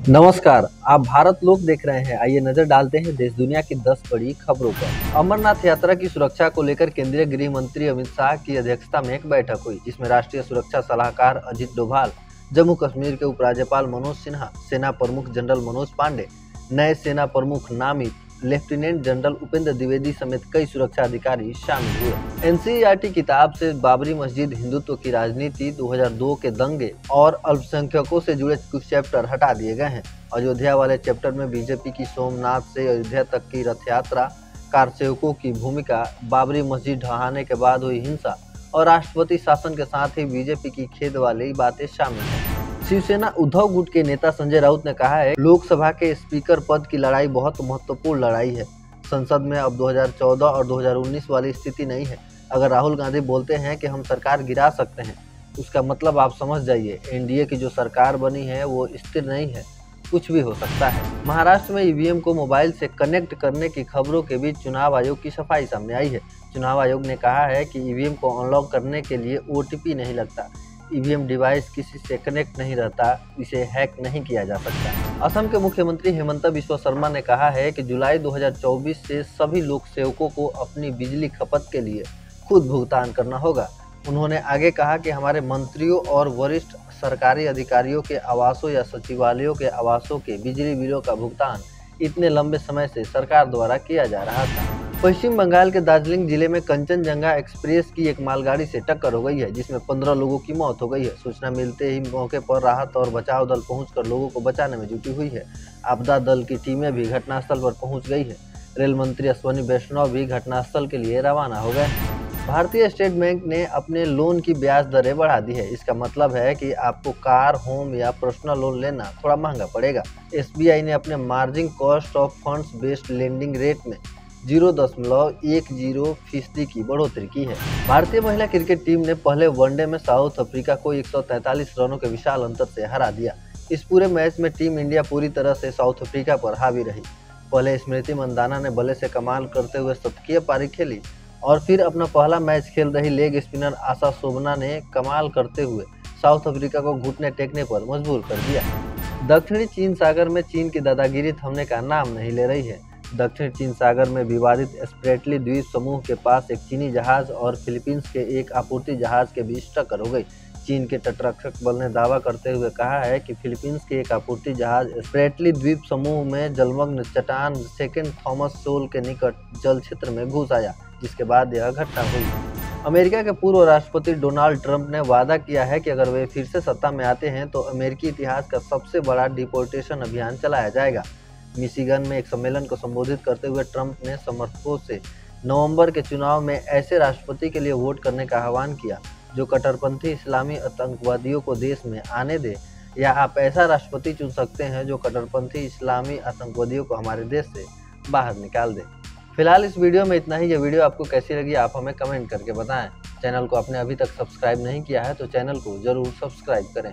नमस्कार, आप भारत लोक देख रहे हैं। आइए नजर डालते हैं देश दुनिया की 10 बड़ी खबरों पर। अमरनाथ यात्रा की सुरक्षा को लेकर केंद्रीय गृह मंत्री अमित शाह की अध्यक्षता में एक बैठक हुई, जिसमें राष्ट्रीय सुरक्षा सलाहकार अजित डोभाल, जम्मू कश्मीर के उपराज्यपाल मनोज सिन्हा, सेना प्रमुख जनरल मनोज पांडे, नए सेना प्रमुख नामित लेफ्टिनेंट जनरल उपेंद्र द्विवेदी समेत कई सुरक्षा अधिकारी शामिल हुए। एनसीईआरटी किताब से बाबरी मस्जिद, हिंदुत्व की राजनीति, 2002 के दंगे और अल्पसंख्यकों से जुड़े कुछ चैप्टर हटा दिए गए हैं। अयोध्या वाले चैप्टर में बीजेपी की सोमनाथ से अयोध्या तक की रथ यात्रा, कारसेवकों की भूमिका, बाबरी मस्जिद ढहाने के बाद हुई हिंसा और राष्ट्रपति शासन के साथ ही बीजेपी की खेद वाली बातें शामिल हैं। शिवसेना उद्धव गुट के नेता संजय राउत ने कहा है, लोकसभा के स्पीकर पद की लड़ाई बहुत महत्वपूर्ण लड़ाई है। संसद में अब 2014 और 2019 वाली स्थिति नहीं है। अगर राहुल गांधी बोलते हैं कि हम सरकार गिरा सकते हैं, उसका मतलब आप समझ जाइए, एनडीए की जो सरकार बनी है वो स्थिर नहीं है, कुछ भी हो सकता है। महाराष्ट्र में ईवीएम को मोबाइल से कनेक्ट करने की खबरों के बीच चुनाव आयोग की सफाई सामने आई है। चुनाव आयोग ने कहा है कि ईवीएम को अनलॉक करने के लिए ओटीपी नहीं लगता। ईवीएम डिवाइस किसी से कनेक्ट नहीं रहता, इसे हैक नहीं किया जा सकता। असम के मुख्यमंत्री हेमंत बिस्वा शर्मा ने कहा है कि जुलाई 2024 से सभी लोक सेवकों को अपनी बिजली खपत के लिए खुद भुगतान करना होगा। उन्होंने आगे कहा कि हमारे मंत्रियों और वरिष्ठ सरकारी अधिकारियों के आवासों या सचिवालयों के आवासों के बिजली बिलों का भुगतान इतने लंबे समय से सरकार द्वारा किया जा रहा था। पश्चिम बंगाल के दार्जिलिंग जिले में कंचनजंगा एक्सप्रेस की एक मालगाड़ी से टक्कर हो गई है, जिसमें 15 लोगों की मौत हो गई है। सूचना मिलते ही मौके पर राहत और बचाव दल पहुंचकर लोगों को बचाने में जुटी हुई है। आपदा दल की टीमें भी घटनास्थल पर पहुंच गई है। रेल मंत्री अश्विनी वैष्णव भी घटनास्थल के लिए रवाना हो गए। भारतीय स्टेट बैंक ने अपने लोन की ब्याज दरें बढ़ा दी है। इसका मतलब है कि आपको कार, होम या पर्सनल लोन लेना थोड़ा महंगा पड़ेगा। एसबीआई ने अपने margin cost of funds based lending rate में 0.10% की बढ़ोतरी की है। भारतीय महिला क्रिकेट टीम ने पहले वनडे में साउथ अफ्रीका को 143 रनों के विशाल अंतर से हरा दिया। इस पूरे मैच में टीम इंडिया पूरी तरह से साउथ अफ्रीका पर हावी रही। पहले स्मृति मंदाना ने बल्ले से कमाल करते हुए शतकीय पारी खेली और फिर अपना पहला मैच खेल रही लेग स्पिनर आशा शोभना ने कमाल करते हुए साउथ अफ्रीका को घुटने टेकने पर मजबूर कर दिया। दक्षिणी चीन सागर में चीन की दादागिरी थमने का नाम नहीं ले रही है। दक्षिण चीन सागर में विवादित स्प्रेटली द्वीप समूह के पास एक चीनी जहाज और फिलीपींस के एक आपूर्ति जहाज के बीच टक्कर हो गई। चीन के तटरक्षक बल ने दावा करते हुए कहा है कि फिलीपींस के एक आपूर्ति जहाज स्प्रेटली द्वीप समूह में जलमग्न चट्टान सेकेंड थॉमस सोल के निकट जल क्षेत्र में घुस आया, जिसके बाद यह घटना हुई। अमेरिका के पूर्व राष्ट्रपति डोनाल्ड ट्रंप ने वादा किया है कि अगर वे फिर से सत्ता में आते हैं तो अमेरिकी इतिहास का सबसे बड़ा डिपोर्टेशन अभियान चलाया जाएगा। मिशिगन में एक सम्मेलन को संबोधित करते हुए ट्रंप ने समर्थकों से नवंबर के चुनाव में ऐसे राष्ट्रपति के लिए वोट करने का आह्वान किया जो कट्टरपंथी इस्लामी आतंकवादियों को देश में आने दे, या आप ऐसा राष्ट्रपति चुन सकते हैं जो कट्टरपंथी इस्लामी आतंकवादियों को हमारे देश से बाहर निकाल दे। फिलहाल इस वीडियो में इतना ही। यह वीडियो आपको कैसी लगी आप हमें कमेंट करके बताएं। चैनल को आपने अभी तक सब्सक्राइब नहीं किया है तो चैनल को जरूर सब्सक्राइब करें।